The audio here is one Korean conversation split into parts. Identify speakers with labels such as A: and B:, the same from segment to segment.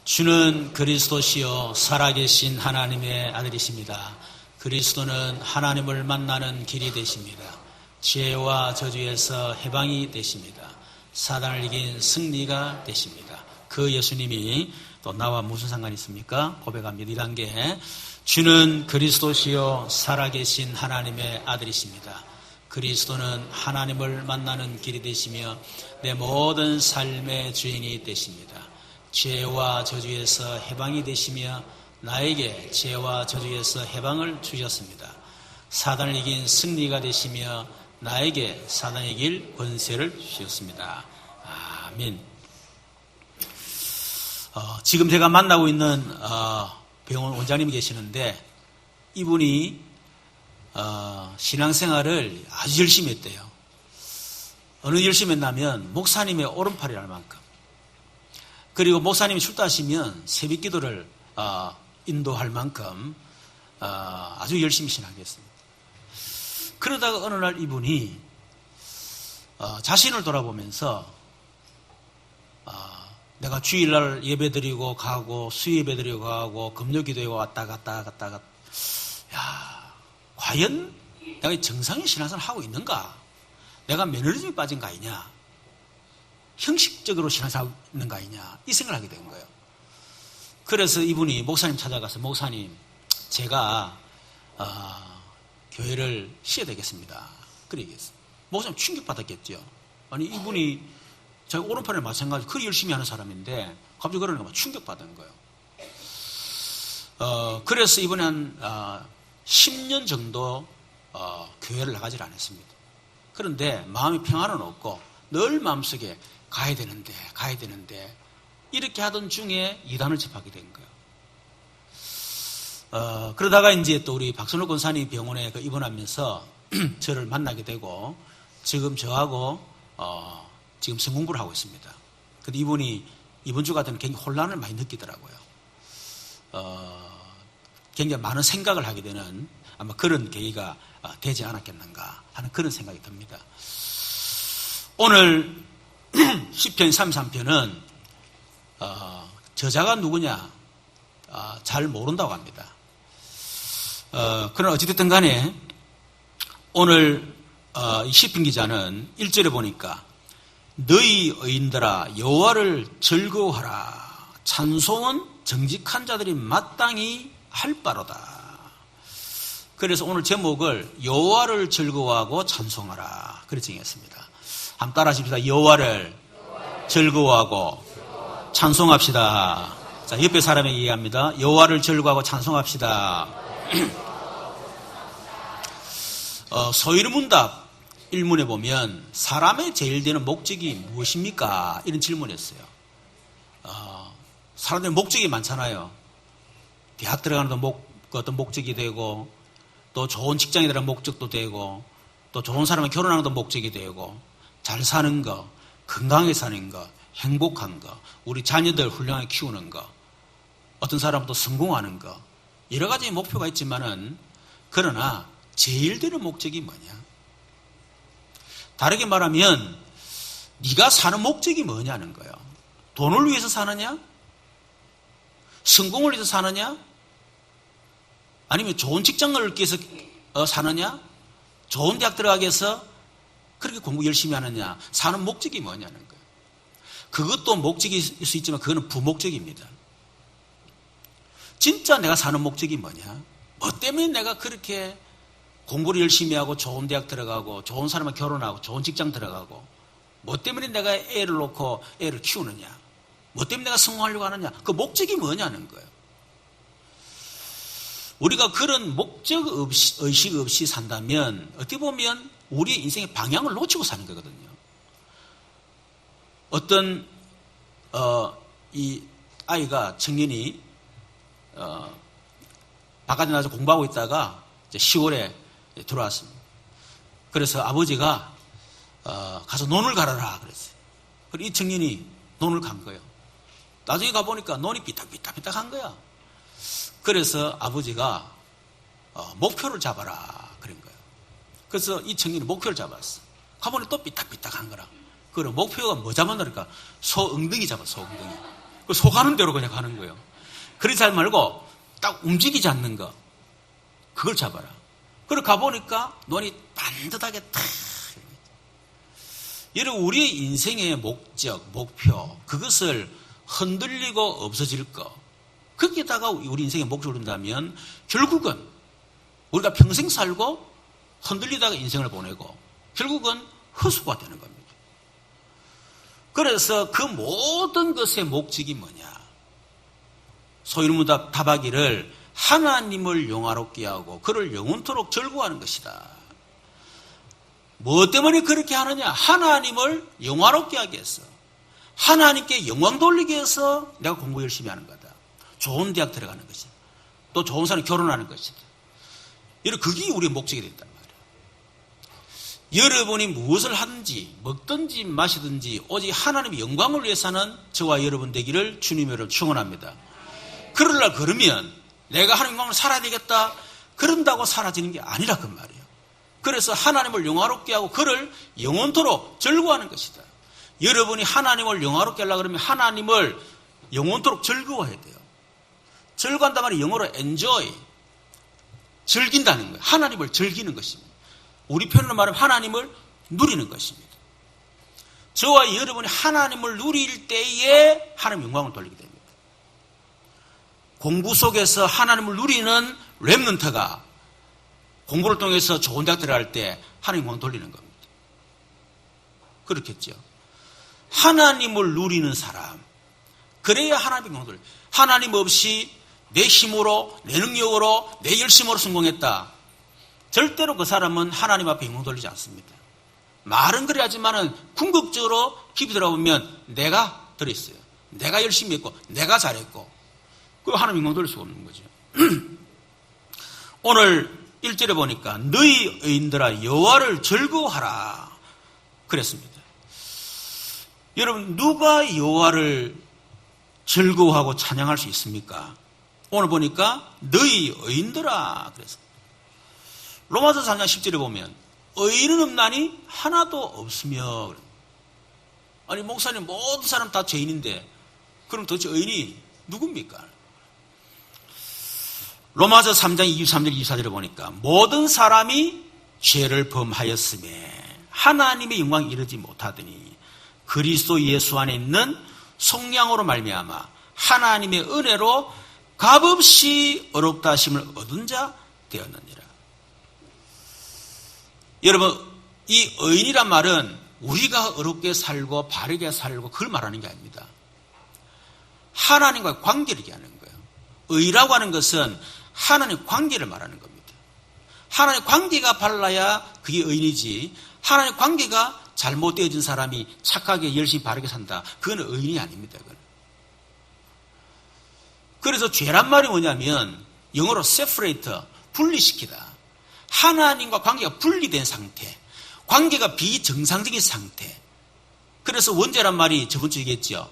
A: 주는 그리스도시요 살아계신 하나님의 아들이십니다. 그리스도는 하나님을 만나는 길이 되십니다. 죄와 저주에서 해방이 되십니다. 사단을 이긴 승리가 되십니다. 그 예수님이 또 나와 무슨 상관이 있습니까? 고백합니다. 2단계. 주는 그리스도시요 살아계신 하나님의 아들이십니다. 그리스도는 하나님을 만나는 길이 되시며 내 모든 삶의 주인이 되십니다. 죄와 저주에서 해방이 되시며 나에게 죄와 저주에서 해방을 주셨습니다. 사단을 이긴 승리가 되시며 나에게 사단을 이길 권세를 주셨습니다. 아멘. 지금 제가 만나고 있는 병원 원장님이 계시는데 이분이 신앙생활을 아주 열심히 했대요. 어느 열심히 했냐면 목사님의 오른팔이랄 만큼. 그리고 목사님이 출두하시면 새벽 기도를 인도할 만큼 아주 열심히 신앙했습니다. 그러다가 어느 날 이분이 자신을 돌아보면서 내가 주일날 예배드리고 가고 수예배드리고 가고 금요기도에 왔다 갔다 야, 과연 내가 정상의 신앙생활을 하고 있는가? 내가 매너리즘에 빠진 거 아니냐? 형식적으로 신앙생활 하고 있는 거 아니냐? 이 생각을 하게 된 거예요. 그래서 이분이 목사님 찾아가서 목사님 제가 교회를 쉬어야 되겠습니다. 그래 얘기했어요. 목사님 충격받았겠죠. 아니 이분이 자기 오른팔에 마찬가지로 그리 열심히 하는 사람인데 갑자기 그러니까 충격받은 거예요. 그래서 이번에 한 10년 정도 교회를 나가질 않았습니다. 그런데 마음이 평안은 없고 늘 마음속에 가야 되는데 이렇게 하던 중에 이단을 접하게 된 거예요. 그러다가 이제 또 우리 박선호 권사님 병원에 입원하면서 저를 만나게 되고 지금 저하고 지금 성공부를 하고 있습니다. 근데 이분이 이번 주 같은 굉장히 혼란을 많이 느끼더라고요. 굉장히 많은 생각을 하게 되는 아마 그런 계기가 되지 않았겠는가 하는 그런 생각이 듭니다. 오늘 시편 33편은 저자가 누구냐 잘 모른다고 합니다. 그러나 어찌됐든 간에 오늘 이 시편 기자는 1절에 보니까 너희 의인들아 여호와를 즐거워하라. 찬송은 정직한 자들이 마땅히 할 바로다. 그래서 오늘 제목을 여호와를 즐거워하고 찬송하라 그렇게 정했습니다. 한번 따라 하십시다. 여호와를 즐거워하고 찬송합시다. 자, 옆에 사람에게 얘기합니다. 여호와를 즐거워하고 찬송합시다. 서일문답 1문에 보면 사람의 제일 되는 목적이 무엇입니까? 이런 질문이었어요. 사람들의 목적이 많잖아요. 대학 들어가는 어떤 목적이 되고 또 좋은 직장에 들어가는 목적도 되고 또 좋은 사람과 결혼하는 것도 목적이 되고 잘 사는 거, 건강하게 사는 거, 행복한 거, 우리 자녀들 훌륭하게 키우는 거, 어떤 사람은 또 성공하는 거 여러 가지 목표가 있지만은 그러나 제일 되는 목적이 뭐냐? 다르게 말하면 네가 사는 목적이 뭐냐는 거예요. 돈을 위해서 사느냐? 성공을 위해서 사느냐? 아니면 좋은 직장을 얻기 위해서 사느냐? 좋은 대학 들어가기 위해서 그렇게 공부 열심히 하느냐? 사는 목적이 뭐냐는 거예요. 그것도 목적일 수 있지만 그거는 부목적입니다. 진짜 내가 사는 목적이 뭐냐? 뭐 때문에 내가 그렇게 공부를 열심히 하고 좋은 대학 들어가고 좋은 사람과 결혼하고 좋은 직장 들어가고 뭐 때문에 내가 애를 놓고 애를 키우느냐? 뭐 때문에 내가 성공하려고 하느냐? 그 목적이 뭐냐는 거예요. 우리가 그런 목적 없이, 의식 없이 산다면 어떻게 보면 우리의 인생의 방향을 놓치고 사는 거거든요. 어떤 이 아이가 청년이 바깥에 나가서 공부하고 있다가 이제 10월에 들어왔습니다. 그래서 아버지가 가서 논을 갈아라 그랬어요. 그리고 이 청년이 논을 간 거예요. 나중에 가보니까 논이 삐딱삐딱한 거야. 그래서 아버지가 목표를 잡아라 그런 거예요. 그래서 이 청년이 목표를 잡았어. 가보니 또 삐딱삐딱한 거라. 그럼 목표가 뭐 잡았나 그러니까 소 엉덩이 잡았어. 소 엉덩이. 그 속하는 대로 그냥 가는 거예요. 그러지 말고 딱 움직이지 않는 거. 그걸 잡아라. 그리고 가보니까 눈이 반듯하게 탁. 여러분, 우리의 인생의 목적, 목표, 그것을 흔들리고 없어질 거. 거기에다가 우리 인생의 목적을 둔다면 결국은 우리가 평생 살고 흔들리다가 인생을 보내고 결국은 허수가 되는 겁니다. 그래서 그 모든 것의 목적이 뭐냐? 소유문답 답하기를 하나님을 영화롭게 하고 그를 영원토록 즐거워하는 것이다. 뭐 때문에 그렇게 하느냐? 하나님을 영화롭게 하기 위해서, 하나님께 영광 돌리기 위해서 내가 공부 열심히 하는 거다. 좋은 대학 들어가는 것이다. 또 좋은 사람 결혼하는 것이다. 이런 그게 우리의 목적이 됐단 말이에요. 여러분이 무엇을 하든지 먹든지 마시든지 오직 하나님의 영광을 위해서는 저와 여러분 되기를 주님으로 축원합니다. 그러려 그러면 내가 하나님의 영광을 살아야 되겠다 그런다고 사라지는 게 아니라 그 말이에요. 그래서 하나님을 영화롭게 하고 그를 영원토록 즐거워하는 것이다. 여러분이 하나님을 영화롭게 하려고 그러면 하나님을 영원토록 즐거워해야 돼요. 즐거워한단 말이 영어로 enjoy, 즐긴다는 거예요. 하나님을 즐기는 것입니다. 우리 표현으로 말하면 하나님을 누리는 것입니다. 저와 여러분이 하나님을 누릴 때에 하나님 영광을 돌리게 됩니다. 공부 속에서 하나님을 누리는 렘넌트가 공부를 통해서 좋은 대학 들어갈 때 하나님 영광을 돌리는 겁니다. 그렇겠죠. 하나님을 누리는 사람, 그래야 하나님의 영광을 돌려요. 하나님 없이 내 힘으로, 내 능력으로, 내 열심으로 성공했다. 절대로 그 사람은 하나님 앞에 영광 돌리지 않습니다. 말은 그래 하지만은 궁극적으로 깊이 들어보면 내가 들어있어요. 내가 열심히 했고, 내가 잘했고, 그 하나님 영광 돌릴 수가 없는 거죠. 오늘 1절에 보니까 너희 의인들아 여호와를 즐거워하라 그랬습니다. 여러분, 누가 여호와를 즐거워하고 찬양할 수 있습니까? 오늘 보니까 너희 의인들아 그래서 로마서 3장 10절에 보면 의인은 없나니 하나도 없으며. 아니 목사님 모든 사람 다 죄인인데 그럼 도대체 의인이 누굽니까? 로마서 3장 23절 24절에 보니까 모든 사람이 죄를 범하였음에 하나님의 영광에 이르지 못하더니 그리스도 예수 안에 있는 속량으로 말미암아 하나님의 은혜로 값없이 어렵다 하심을 얻은 자 되었느니라. 여러분, 이 의인이란 말은 우리가 어렵게 살고 바르게 살고 그걸 말하는 게 아닙니다. 하나님과의 관계를 얘기하는 거예요. 의라고 하는 것은 하나님의 관계를 말하는 겁니다. 하나님의 관계가 발라야 그게 의인이지, 하나님의 관계가 잘못되어진 사람이 착하게 열심히 바르게 산다, 그건 의인이 아닙니다. 그건. 그래서 죄란 말이 뭐냐면 영어로 separate, 분리시키다. 하나님과 관계가 분리된 상태, 관계가 비정상적인 상태. 그래서 원죄란 말이 저번 주에 얘기했죠.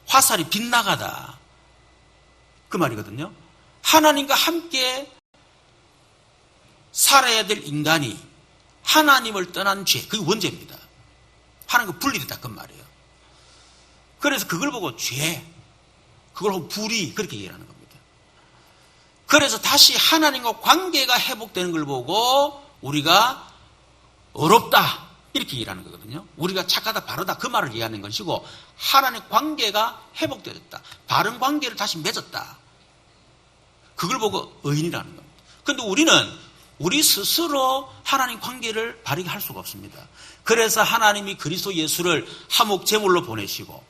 A: 화살이 빗나가다, 그 말이거든요. 하나님과 함께 살아야 될 인간이 하나님을 떠난 죄, 그게 원죄입니다. 하나님과 분리됐다, 그 말이에요. 그래서 그걸 보고 죄, 그걸 보고 불의, 그렇게 얘기하는 겁니다. 그래서 다시 하나님과 관계가 회복되는 걸 보고 우리가 어렵다, 이렇게 얘기하는 거거든요. 우리가 착하다, 바르다, 그 말을 얘기하는 것이고, 하나님 관계가 회복되었다, 바른 관계를 다시 맺었다, 그걸 보고 의인이라는 겁니다. 그런데 우리는 우리 스스로 하나님 관계를 바르게 할 수가 없습니다. 그래서 하나님이 그리스도 예수를 화목제물로 보내시고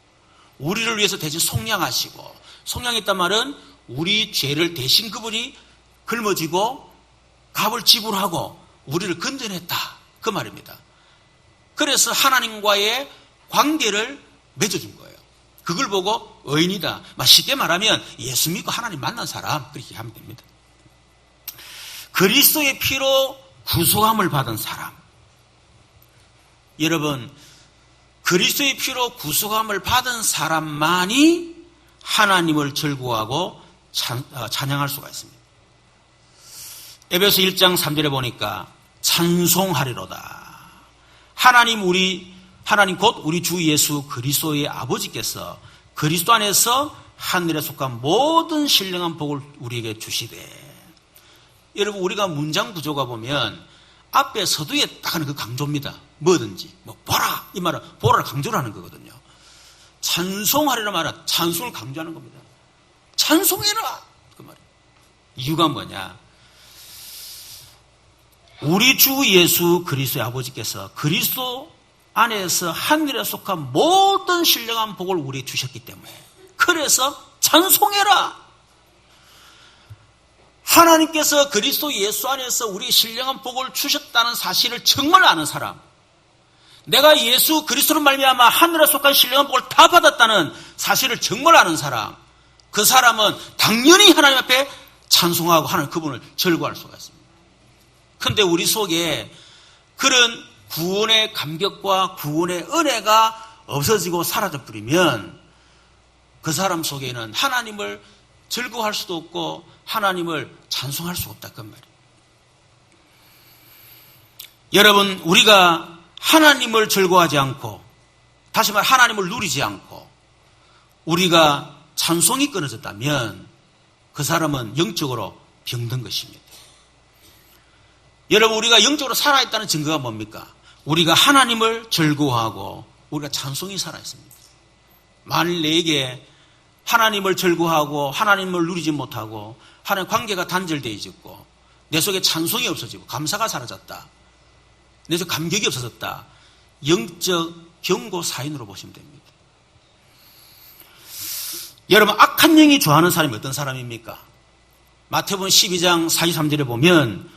A: 우리를 위해서 대신 속량하시고, 속량했단 말은 우리 죄를 대신 그분이 짊어지고 값을 지불하고 우리를 건져냈다, 그 말입니다. 그래서 하나님과의 관계를 맺어준 거예요. 그걸 보고 의인이다. 쉽게 말하면 예수 믿고 하나님 만난 사람, 그렇게 하면 됩니다. 그리스도의 피로 구속함을 받은 사람. 여러분, 그리스도의 피로 구속함을 받은 사람만이 하나님을 즐거워하고 찬양할 수가 있습니다. 에베소 1장 3절에 보니까 찬송하리로다. 하나님 곧 우리 주 예수 그리스도의 아버지께서 그리스도 안에서 하늘에 속한 모든 신령한 복을 우리에게 주시되. 여러분, 우리가 문장 구조가 보면 앞에 서두에 딱 하는 그 강조입니다. 뭐든지 보라, 이 말은 보라를 강조를 하는 거거든요. 찬송하리라 말은 찬송을 강조하는 겁니다. 찬송해라, 그 말이에요. 이유가 뭐냐? 우리 주 예수 그리스도의 아버지께서 그리스도 안에서 하늘에 속한 모든 신령한 복을 우리에게 주셨기 때문에, 그래서 찬송해라. 하나님께서 그리스도 예수 안에서 우리 신령한 복을 주셨다는 사실을 정말 아는 사람, 내가 예수 그리스도로 말미암아 하늘에 속한 신령한 복을 다 받았다는 사실을 정말 아는 사람, 그 사람은 당연히 하나님 앞에 찬송하고 하나님 그분을 절구할 수가 있습니다. 그런데 우리 속에 그런 구원의 감격과 구원의 은혜가 없어지고 사라져 버리면 그 사람 속에는 하나님을 즐거워할 수도 없고 하나님을 찬송할 수가 없다, 그 말이에요. 여러분, 우리가 하나님을 즐거워하지 않고, 다시 말해 하나님을 누리지 않고 우리가 찬송이 끊어졌다면 그 사람은 영적으로 병든 것입니다. 여러분, 우리가 영적으로 살아있다는 증거가 뭡니까? 우리가 하나님을 즐거워하고 우리가 찬송이 살아있습니다. 만일 내게 하나님을 즐거워하고 하나님을 누리지 못하고 하나님 관계가 단절되어 있고 내 속에 찬송이 없어지고 감사가 사라졌다, 내 속에 감격이 없어졌다, 영적 경고 사인으로 보시면 됩니다. 여러분, 악한 영이 좋아하는 사람이 어떤 사람입니까? 마태복음 12장 43절에 보면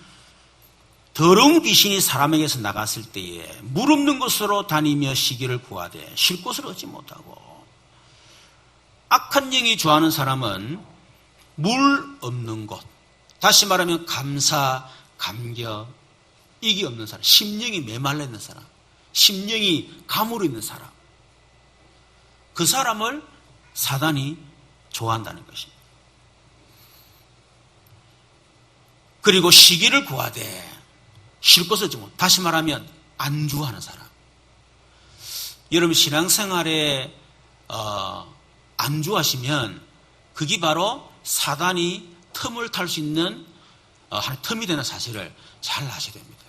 A: 더러운 귀신이 사람에게서 나갔을 때에 물 없는 곳으로 다니며 쉬기를 구하되 쉴 곳을 얻지 못하고. 악한 영이 좋아하는 사람은 물 없는 곳, 다시 말하면 감사, 감격, 이게 없는 사람, 심령이 메말라 있는 사람, 심령이 가물어 있는 사람, 그 사람을 사단이 좋아한다는 것입니다. 그리고 쉬기를 구하되 쉴 곳을 얻지 못, 다시 말하면 안주하는 사람. 여러분, 신앙생활에 안주하시면 그게 바로 사단이 틈을 탈 수 있는 하나의 틈이 되는 사실을 잘 아셔야 됩니다.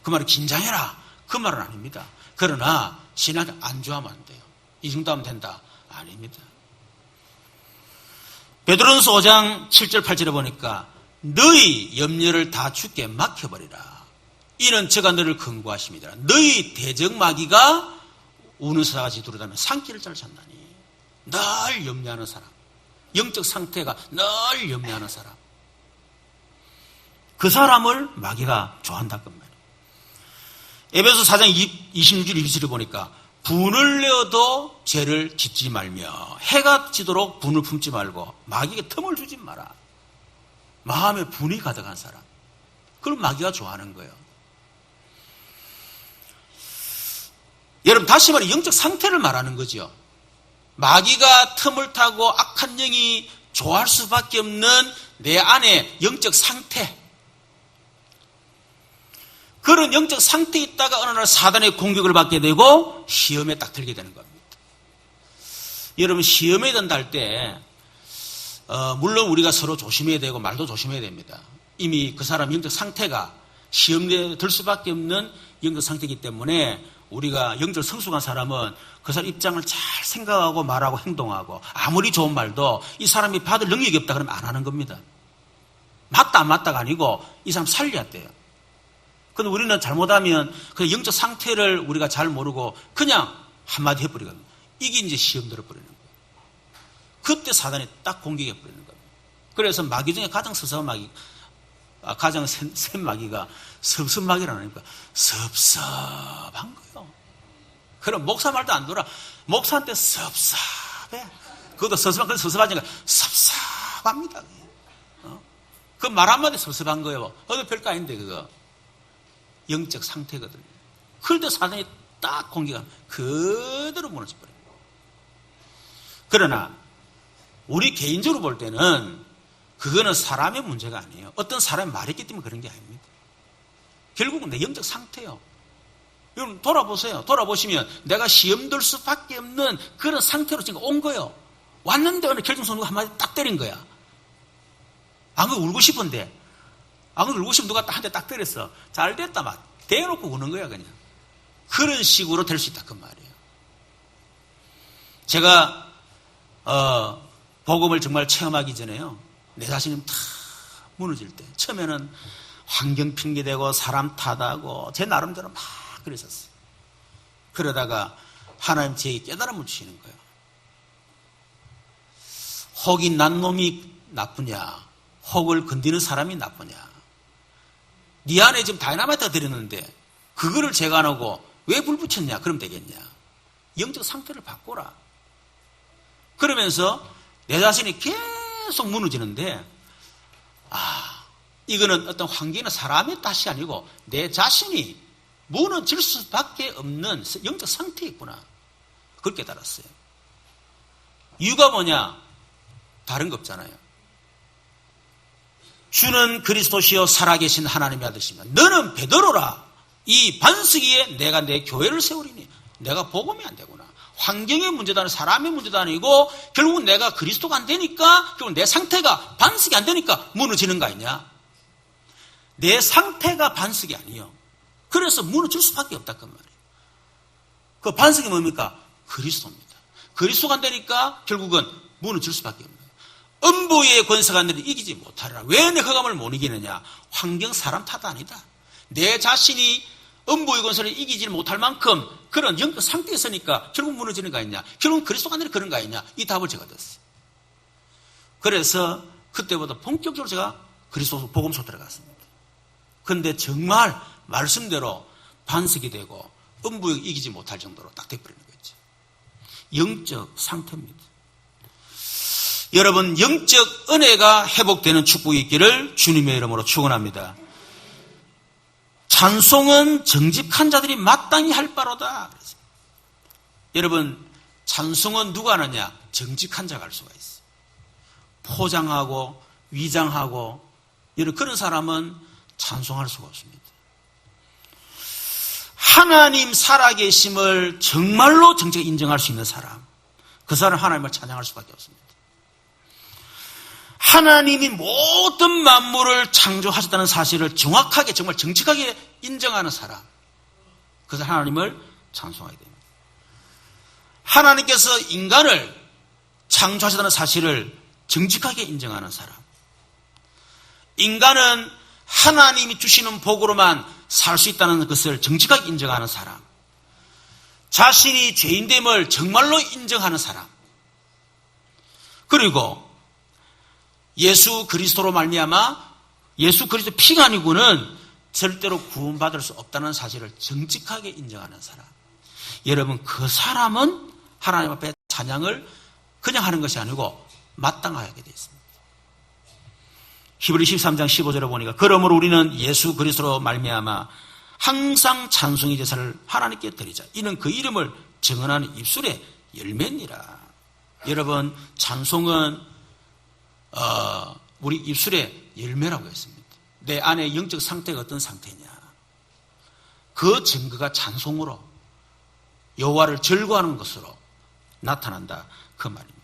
A: 그 말은 긴장해라, 그 말은 아닙니다. 그러나 신앙을 안주하면 안 돼요. 이 정도 하면 된다, 아닙니다. 베드로전서 5장 7절 8절에 보니까 너희 염려를 다 주께 맡겨버리라. 이는 제가 너를 근고하심이더라. 너희 대적마귀가 우는 사자같이 두루다며 산기를 잘 찾나니. 늘 염려하는 사람, 영적 상태가 늘 염려하는 사람, 그 사람을 마귀가 좋아한다, 그 말이에요. 에베소 4장 26절 27절에 보니까 분을 내어도 죄를 짓지 말며 해가 지도록 분을 품지 말고 마귀에게 틈을 주지 마라. 마음에 분이 가득한 사람, 그걸 마귀가 좋아하는 거예요. 여러분, 다시 말해 영적 상태를 말하는 거죠. 마귀가 틈을 타고 악한 영이 좋아할 수밖에 없는 내 안의 영적 상태, 그런 영적 상태에 있다가 어느 날 사단의 공격을 받게 되고 시험에 딱 들게 되는 겁니다. 여러분, 시험에 든다 할 때 물론 우리가 서로 조심해야 되고 말도 조심해야 됩니다. 이미 그 사람 영적 상태가 시험에 들 수밖에 없는 영적 상태이기 때문에 우리가 영적 성숙한 사람은 그 사람 입장을 잘 생각하고 말하고 행동하고, 아무리 좋은 말도 이 사람이 받을 능력이 없다 그러면 안 하는 겁니다. 맞다 안 맞다가 아니고 이 사람 살려야 돼요. 근데 우리는 잘못하면 그 영적 상태를 우리가 잘 모르고 그냥 한마디 해버리거든요. 이게 이제 시험 들어버리는 거예요. 그때 사단이 딱 공격해버리는 거예요. 그래서 마귀 중에 가장 섭섭한 마귀, 가장 센 마귀가 섭섭마귀라니까 섭섭한 거예요. 그럼 목사 말도 안 들어. 목사한테 섭섭해. 그것도 섭섭하니까 섭섭합니다. 그 말 한마디 섭섭한 거예요. 별거 아닌데 그거. 영적 상태거든요. 그럴 때 사단이 딱 공격하면 그대로 무너져버려요. 그러나 우리 개인적으로 볼 때는 그거는 사람의 문제가 아니에요. 어떤 사람이 말했기 때문에 그런 게 아닙니다. 결국은 내 영적 상태요. 여러분 돌아보세요. 돌아보시면 내가 시험 들 수밖에 없는 그런 상태로 지금 온 거예요. 왔는데 어느 결정선수가 한마디 딱 때린 거야. 안 그래도 울고 싶은데, 안 그래도 울고 싶으면 누가 한 대 딱 때렸어. 잘 됐다 막 대놓고 우는 거야 그냥. 그런 식으로 될 수 있다 그 말이에요. 제가 복음을 정말 체험하기 전에요, 내 자신이 다 무너질 때 처음에는 환경 핑계대고 사람 탓하고 제 나름대로 막 그랬었어요. 그러다가 하나님 제게 깨달음을 주시는 거예요. 혹이 난 놈이 나쁘냐, 혹을 건드리는 사람이 나쁘냐. 네 안에 지금 다이나마이트가 들었는데 그거를 제거 안 하고 왜 불 붙였냐? 그럼 되겠냐? 영적 상태를 바꿔라. 그러면서 내 자신이 계속 무너지는데, 이거는 어떤 환경이나 사람의 탓이 아니고 내 자신이 무너질 수밖에 없는 영적 상태에 있구나. 그걸 깨달았어요. 이유가 뭐냐? 다른 거 없잖아요. 주는 그리스도시요 살아계신 하나님의 아들이시며 너는 베드로라. 이 반석 위에 내가 내 교회를 세우리니. 내가 복음이 안 되구나. 환경의 문제도 아니고 사람의 문제도 아니고 결국은 내가 그리스도가 안 되니까, 결국 내 상태가 반석이 안 되니까 무너지는 거 아니냐. 내 상태가 반석이 아니에요. 그래서 무너질 수밖에 없다 그 말이에요. 그 반석이 뭡니까? 그리스도입니다. 그리스도가 안 되니까 결국은 무너질 수밖에 없는 거예요. 음부의 권세가 너를 이기지 못하리라. 왜 내 흑암을 못 이기느냐? 환경 사람 탓 아니다. 내 자신이 음부의 권세를 이기지 못할 만큼 그런 영적 상태에 있으니까 결국 무너지는 거 아니냐? 결국 그리스도가 아니라 그런 거 아니냐? 이 답을 제가 얻었어요. 그래서 그때부터 본격적으로 제가 그리스도 복음소 들어갔습니다. 그런데 정말 말씀대로 반석이 되고 음부에 이기지 못할 정도로 딱 돼버리는 거죠. 영적 상태입니다. 여러분, 영적 은혜가 회복되는 축복이 있기를 주님의 이름으로 축원합니다. 찬송은 정직한 자들이 마땅히 할 바로다. 여러분, 찬송은 누가 하느냐? 정직한 자가 할 수가 있어요. 포장하고 위장하고 그런 사람은 찬송할 수가 없습니다. 하나님 살아계심을 정말로 정직하게 인정할 수 있는 사람, 그 사람 하나님을 찬양할 수밖에 없습니다. 하나님이 모든 만물을 창조하셨다는 사실을 정확하게 정말 정직하게 인정하는 사람, 그 사람 하나님을 찬송하게 됩니다. 하나님께서 인간을 창조하셨다는 사실을 정직하게 인정하는 사람, 인간은 하나님이 주시는 복으로만 살 수 있다는 것을 정직하게 인정하는 사람, 자신이 죄인됨을 정말로 인정하는 사람, 그리고 예수 그리스도로 말미암아 예수 그리스도 피가 아니고는 절대로 구원받을 수 없다는 사실을 정직하게 인정하는 사람, 여러분 그 사람은 하나님 앞에 찬양을 그냥 하는 것이 아니고 마땅하게 되어 있습니다. 히브리 13장 15절에 보니까 그러므로 우리는 예수 그리스도로 말미암아 항상 찬송의 제사를 하나님께 드리자. 이는 그 이름을 증언하는 입술의 열매니라. 여러분, 찬송은 우리 입술의 열매라고 했습니다. 내 안에 영적 상태가 어떤 상태냐, 그 증거가 찬송으로 여호와를 즐거워하는 것으로 나타난다 그 말입니다.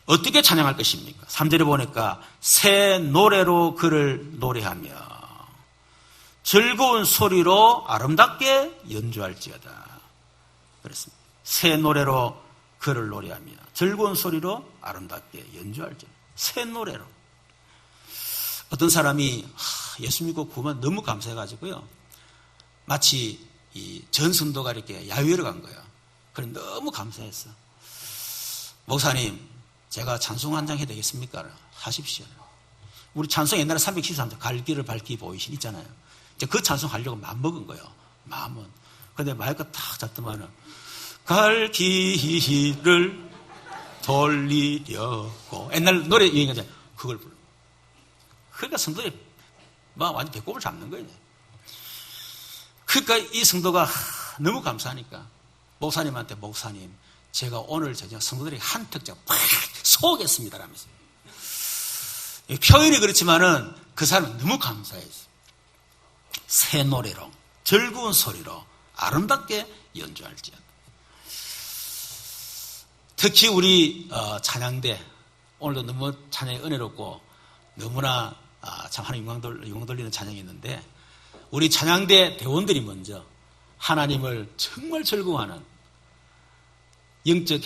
A: 어떻게 찬양할 것입니까? 3절에 보니까 새 노래로 그를 노래하며 즐거운 소리로 아름답게 연주할지어다 그랬습니다. 새 노래로 그를 노래하며 즐거운 소리로 아름답게 연주할지어다. 새 노래로. 어떤 사람이 예수 믿고 구원 너무 감사해가지고요, 마치 이 전 성도가 이렇게 야유회를 간 거예요. 그래 너무 감사했어. 목사님, 제가 찬송 한 장 해도 되겠습니까? 하십시오. 우리 찬송 옛날에 313장 갈 길을 밝히 보이신 있잖아요. 이제 그 찬송 하려고 마음먹은 거예요. 마음은. 근데 마이크 딱 잡더만은 갈 길을 돌리려고 옛날 노래 유행하잖아요. 그걸 불러. 그러니까 성도들이 막 완전 배꼽을 잡는 거예요. 그러니까 이 성도가 너무 감사하니까 목사님한테, 목사님, 제가 오늘 저녁 성도들에게 한 특장 팍 쏘겠습니다 라면서. 표현이 그렇지만은 그 사람은 너무 감사했어요. 새 노래로 즐거운 소리로 아름답게 연주할지어다. 특히 우리 찬양대, 오늘도 너무 찬양이 은혜롭고 너무나 참 하나님 영광 돌리는 찬양이 있는데, 우리 찬양대 대원들이 먼저 하나님을 정말 즐거워하는 영적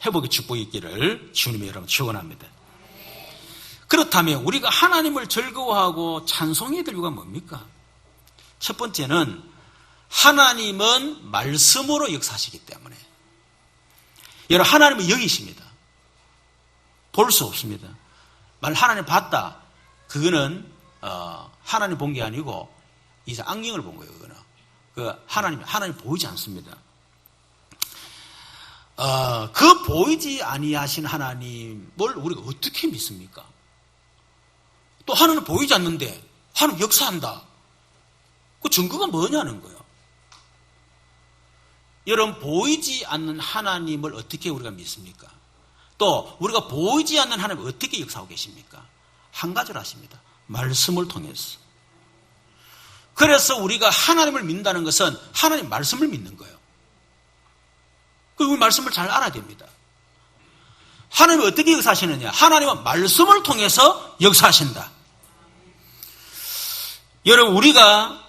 A: 회복의 축복이 있기를 주님의 여러분 축원합니다. 그렇다면 우리가 하나님을 즐거워하고 찬송해야 될 이유가 뭡니까? 첫 번째는 하나님은 말씀으로 역사하시기 때문에. 여러분, 하나님은 영이십니다. 볼 수 없습니다. 만약 하나님 봤다, 그거는 하나님 본 게 아니고 이제 악령을 본 거예요. 그거는 하나님 보이지 않습니다. 그 보이지 아니하신 하나님을 우리가 어떻게 믿습니까? 또 하나님은 보이지 않는데 하나님 역사한다. 그 증거가 뭐냐는 거예요. 여러분, 보이지 않는 하나님을 어떻게 우리가 믿습니까? 또 우리가 보이지 않는 하나님을 어떻게 역사하고 계십니까? 한 가지를 하십니다. 말씀을 통해서. 그래서 우리가 하나님을 믿는다는 것은 하나님 말씀을 믿는 거예요. 그 말씀을 잘 알아야 됩니다. 하나님은 어떻게 역사하시느냐? 하나님은 말씀을 통해서 역사하신다. 여러분, 우리가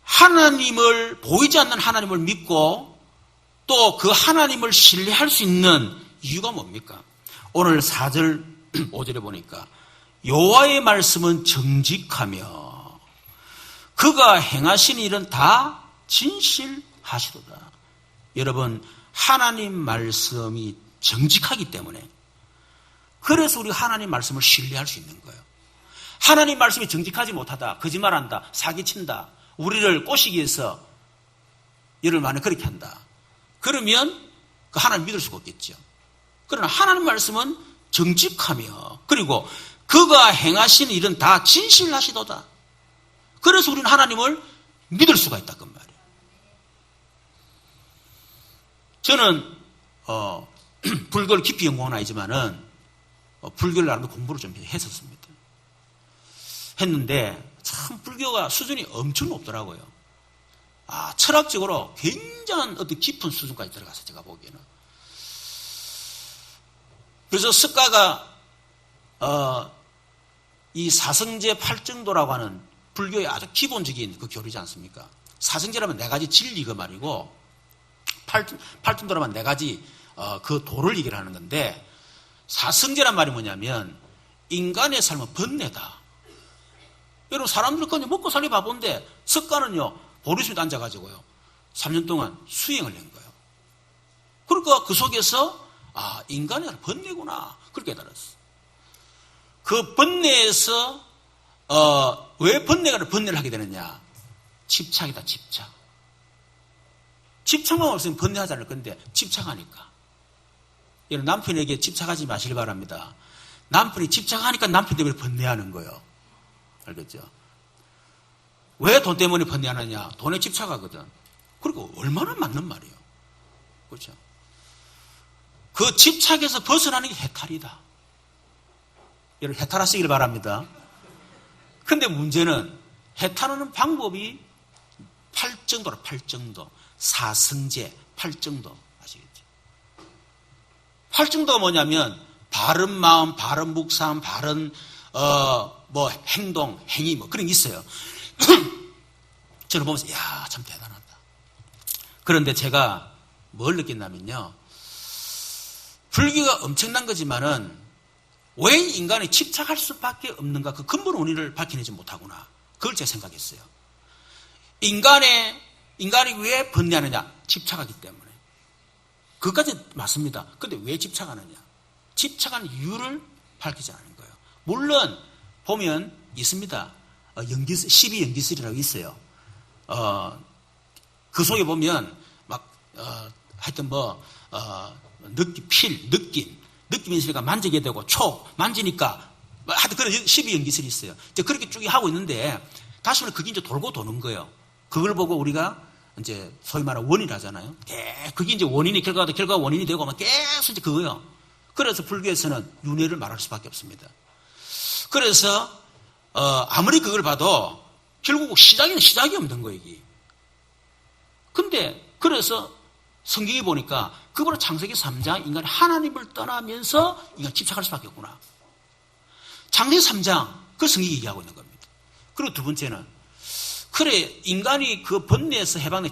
A: 하나님을, 보이지 않는 하나님을 믿고 또 그 하나님을 신뢰할 수 있는 이유가 뭡니까? 오늘 4절, 5절에 보니까 여호와의 말씀은 정직하며 그가 행하신 일은 다 진실하시도다. 여러분, 하나님 말씀이 정직하기 때문에, 그래서 우리가 하나님 말씀을 신뢰할 수 있는 거예요. 하나님 말씀이 정직하지 못하다, 거짓말한다, 사기친다, 우리를 꼬시기 위해서 열을 많이 그렇게 한다. 그러면 그 하나님 믿을 수가 없겠죠. 그러나 하나님 말씀은 정직하며 그리고 그가 행하신 일은 다 진실하시도다. 그래서 우리는 하나님을 믿을 수가 있다 그 말이에요. 저는 불교를 깊이 연구한 아니지만은 불교를 나름대로 공부를 좀 했었습니다. 했는데 참 불교가 수준이 엄청 높더라고요. 철학적으로 굉장한 어떤 깊은 수준까지 들어가서 제가 보기에는. 그래서 석가가 이 사성제 팔정도라고 하는 불교의 아주 기본적인 그 교리지 않습니까? 사성제라면 4가지 진리 그 말이고, 팔정도라면 4가지 그 도를 얘기를 하는 건데, 사성제란 말이 뭐냐면 인간의 삶은 번뇌다. 여러분, 사람들 그냥 먹고 살기 바쁜데 석가는요 보리수에 앉아가지고요 3년 동안 수행을 한 거예요. 그러니까 그 속에서 인간이 번뇌구나 그렇게 깨달았어. 그 번뇌에서 왜 번뇌를 하게 되느냐? 집착이다. 집착만 없으면 번뇌하지 않을 건데 집착하니까. 여러분, 남편에게 집착하지 마시길 바랍니다. 남편이 집착하니까 남편 때문에 번뇌하는 거예요. 알겠죠? 왜 돈 때문에 번뇌하느냐? 돈에 집착하거든. 그리고 얼마나 맞는 말이에요. 그렇죠? 그 집착에서 벗어나는 게 해탈이다. 여러분, 해탈하시길 바랍니다. 그런데 문제는 해탈하는 방법이 팔정도라. 팔정도, 사성제, 팔정도 아시겠죠? 팔정도가 뭐냐면 바른 마음, 바른 묵상, 바른 행동, 행위 그런 게 있어요. 저는 보면서 참 대단하다. 그런데 제가 뭘 느꼈냐면요, 불교가 엄청난 거지만은 왜 인간이 집착할 수밖에 없는가, 그 근본 원인을 밝혀내지 못하구나. 그걸 제가 생각했어요. 인간이 왜 번뇌하느냐? 집착하기 때문에. 그것까지 맞습니다. 그런데 왜 집착하느냐? 집착하는 이유를 밝히지 않은 거예요. 물론 보면 있습니다. 12연기술이라고 있어요. 그 속에 보면 하여튼 느낌이 있으니까 만지게 되고, 만지니까 하여튼 그런 12연기술이 있어요. 이제 그렇게 쭉 하고 있는데 다시 말해 그게 이제 돌고 도는 거예요. 그걸 보고 우리가 이제 소위 말하는 원인 하잖아요. 그게 이제 원인이 결과가 원인이 되고 막 계속 이제 그거예요. 그래서 불교에서는 윤회를 말할 수밖에 없습니다. 그래서 아무리 그걸 봐도 결국 시작이 없는 거예요, 이게. 근데, 그래서 성경에 보니까, 그보다 창세기 3장, 인간이 하나님을 떠나면서 인간 집착할 수밖에 없구나. 창세기 3장, 그 성경이 얘기하고 있는 겁니다. 그리고 두 번째는, 그래, 인간이 그 번뇌에서 해방된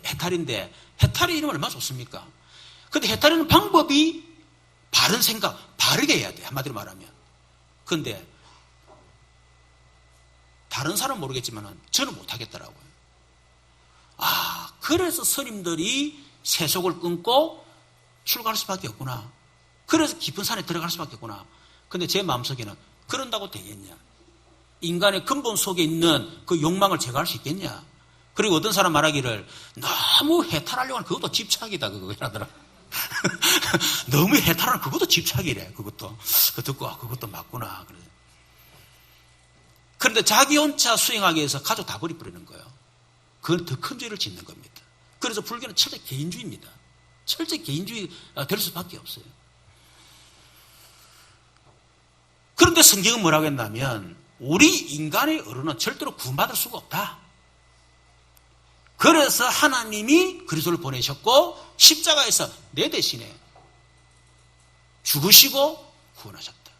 A: 해탈인데, 해탈의 이름은 얼마나 좋습니까? 근데 해탈하는 방법이 바른 생각, 바르게 해야 돼, 한마디로 말하면. 근데, 다른 사람은 모르겠지만 저는 못하겠더라고요. 그래서 스님들이 세속을 끊고 출가할 수밖에 없구나. 그래서 깊은 산에 들어갈 수밖에 없구나. 근데 제 마음속에는 그런다고 되겠냐? 인간의 근본 속에 있는 그 욕망을 제거할 수 있겠냐? 그리고 어떤 사람 말하기를 너무 해탈하려고 하는 그것도 집착이다, 그거 이라더라. 너무 해탈하는 그것도 집착이래, 그것도. 그 듣고, 그것도 맞구나. 그래. 그런데 자기 혼자 수행하기 위해서 가족 다 버려버리는 거예요. 그건 더 큰 죄를 짓는 겁니다. 그래서 불교는 철저히 개인주의입니다. 철저히 개인주의 될 수밖에 없어요. 그런데 성경은 뭐라고 했냐면 우리 인간의 어른은 절대로 구원받을 수가 없다. 그래서 하나님이 그리스도를 보내셨고 십자가에서 내 대신에 죽으시고 구원하셨다.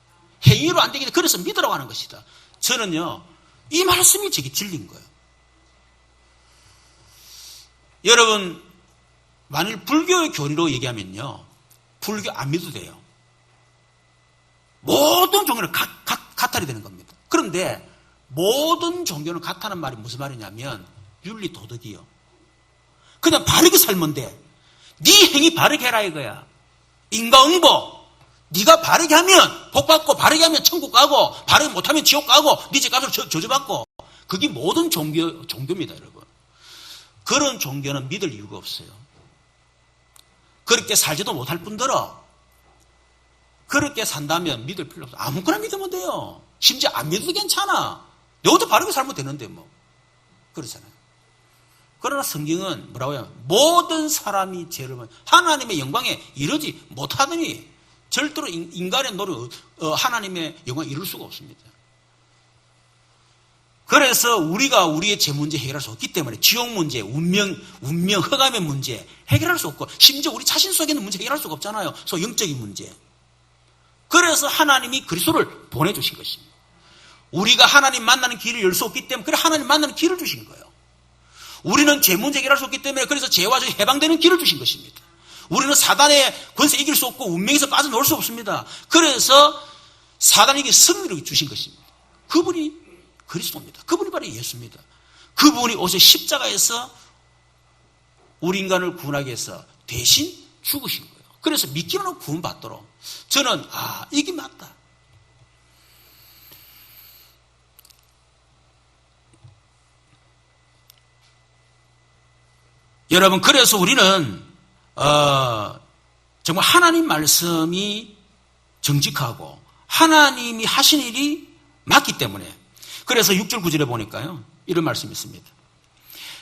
A: 행위로 안 되기 때문에 그래서 믿으라고 하는 것이다. 저는요, 이 말씀이 제게 질린 거예요. 여러분, 만일 불교의 교리로 얘기하면요, 불교 안 믿어도 돼요. 모든 종교는 가탈이 되는 겁니다. 그런데 모든 종교는 같다는 말이 무슨 말이냐면 윤리 도덕이요. 그냥 바르게 살면 돼. 네 행위 바르게 해라 이거야. 인과응보. 네가 바르게 하면 복 받고 바르게 하면 천국 가고 바르게 못하면 지옥 가고 네 집 가서 저주받고. 그게 모든 종교입니다, 여러분. 그런 종교는 믿을 이유가 없어요. 그렇게 살지도 못할 뿐더러 그렇게 산다면 믿을 필요 없어. 아무거나 믿으면 돼요. 심지어 안 믿어도 괜찮아. 너도 바르게 살면 되는데 뭐. 그렇잖아요. 그러나 성경은 뭐라고 해요? 모든 사람이 죄를 하나님의 영광에 이르지 못하더니 절대로 인간의 노력 하나님의 영광에 이룰 수가 없습니다. 그래서 우리가 우리의 죄 문제 해결할 수 없기 때문에 지옥 문제, 운명, 흑암의 문제 해결할 수 없고 심지어 우리 자신 속에 있는 문제 해결할 수가 없잖아요. 소위 영적인 문제. 그래서 하나님이 그리스도를 보내주신 것입니다. 우리가 하나님 만나는 길을 열 수 없기 때문에 그래 하나님 만나는 길을 주신 거예요. 우리는 죄 문제 해결할 수 없기 때문에 그래서 죄와 죄 해방되는 길을 주신 것입니다. 우리는 사단의 권세 이길 수 없고 운명에서 빠져나올 수 없습니다. 그래서 사단에게 승리를 주신 것입니다. 그분이 그리스도입니다. 그분이 바로 예수입니다. 그분이 오셔 십자가에서 우리 인간을 구원하기 위해서 대신 죽으신 거예요. 그래서 믿기로는 구원받도록 저는 이게 맞다. 여러분 그래서 우리는 정말 하나님 말씀이 정직하고 하나님이 하신 일이 맞기 때문에 그래서 6절 9절에 보니까요 이런 말씀이 있습니다.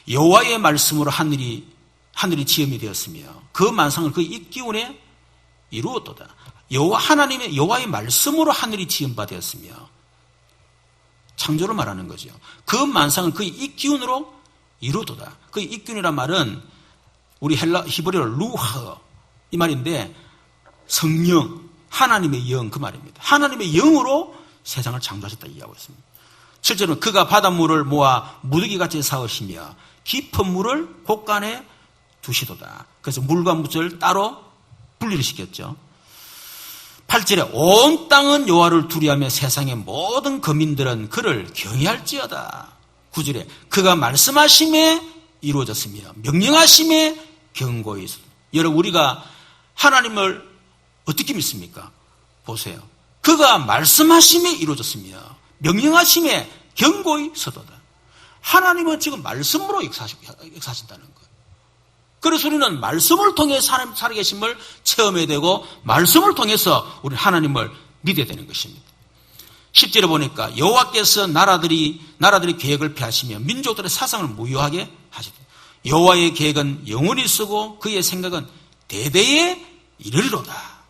A: 여호와의 말씀으로 하늘이 지음이 되었으며 그 만상을 그 입기운에 이루었도다. 여호와의 말씀으로 하늘이 지은 바 되었으며 창조를 말하는 거죠. 그 만상을 그 입기운으로 이루도다. 그 입기운이란 말은 우리 히브리어로 루하 이 말인데 성령, 하나님의 영 그 말입니다. 하나님의 영으로 세상을 창조하셨다 이야기하고 있습니다. 실제로는 그가 바닷물을 모아 무더기같이 사으시며 깊은 물을 곳간에 두시도다. 그래서 물과 물을 따로 분리를 시켰죠. 8절에 온 땅은 여호와를 두려워하며 세상의 모든 거민들은 그를 경외할지어다. 9절에 그가 말씀하심에 이루어졌으며 명령하심에 견고히 있었다. 여러분 우리가 하나님을 어떻게 믿습니까? 보세요. 그가 말씀하심에 이루어졌으며 명령하심에 견고히 서도다. 하나님은 지금 말씀으로 역사하신다는 거예요. 그래서 우리는 말씀을 통해 살아계심을 체험해야 되고 말씀을 통해서 우리 하나님을 믿어야 되는 것입니다. 10절에 보니까 여호와께서 나라들이 계획을 폐하시며 민족들의 사상을 무효하게 하시다. 여호와의 계획은 영원히 쓰고 그의 생각은 대대에 이르리로다.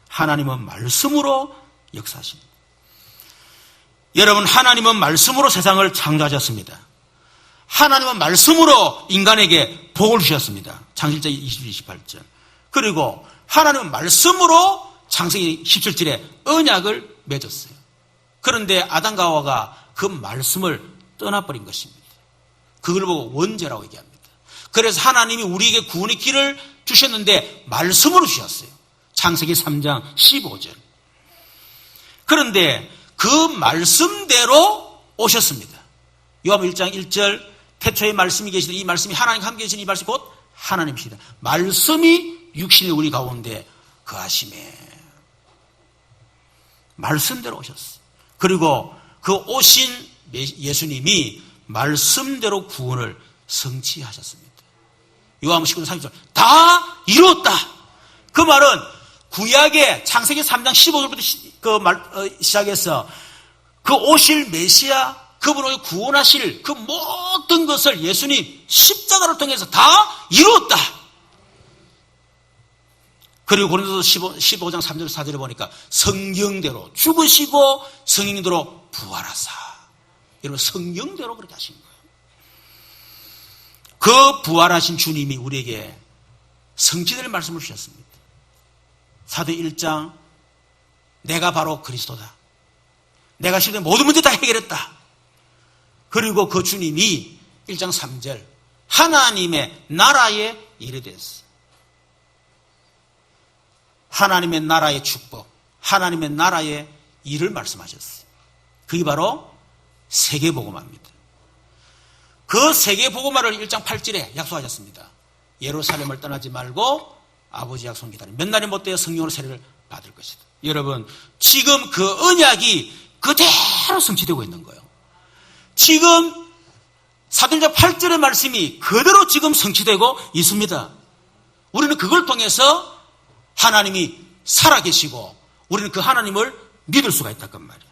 A: 하나님은 말씀으로 역사하십니다. 여러분, 하나님은 말씀으로 세상을 창조하셨습니다. 하나님은 말씀으로 인간에게 복을 주셨습니다. 창세기 27절. 그리고 하나님은 말씀으로 창세기 17절에 언약을 맺었어요. 그런데 아담과 하와가 그 말씀을 떠나버린 것입니다. 그걸 보고 원죄라고 얘기합니다. 그래서 하나님이 우리에게 구원의 길을 주셨는데 말씀으로 주셨어요. 창세기 3장 15절. 그런데 그 말씀대로 오셨습니다. 요한복음 1장 1절 태초에 말씀이 계시되 이 말씀이 하나님과 함께 계신 이 말씀이 곧 하나님이시다. 말씀이 육신의 우리 가운데 거하심에 말씀대로 오셨어요. 그리고 그 오신 예수님이 말씀대로 구원을 성취하셨습니다. 요한복음 19장 30절 다 이루었다. 그 말은 구약의 창세기 3장 15절부터 시작해서 그 오실 메시아 그분을 구원하실 그 모든 것을 예수님 십자가를 통해서 다 이루었다. 그리고 고린도서 15장 3절 4절에 보니까 성경대로 죽으시고 성령대로 부활하사. 여러분 성경대로 그렇게 하신 거예요. 그 부활하신 주님이 우리에게 성취될 말씀을 주셨습니다. 사도행 1장 내가 바로 그리스도다. 내가 시대 모든 문제 다 해결했다. 그리고 그 주님이 1장 3절 하나님의 나라에 이르렀어. 하나님의 나라의 축복, 하나님의 나라의 일을 말씀하셨어요. 그게 바로 세계복음화입니다. 그 세계복음화를 1장 8절에 약속하셨습니다. 예루살렘을 떠나지 말고 아버지 약속 기다려 몇 날이 못 되어 성령으로 세례를 받을 것이다. 여러분 지금 그 언약이 그대로 성취되고 있는 거예요. 지금 사도행전 8절의 말씀이 그대로 지금 성취되고 있습니다. 우리는 그걸 통해서 하나님이 살아계시고 우리는 그 하나님을 믿을 수가 있다는 말이에요.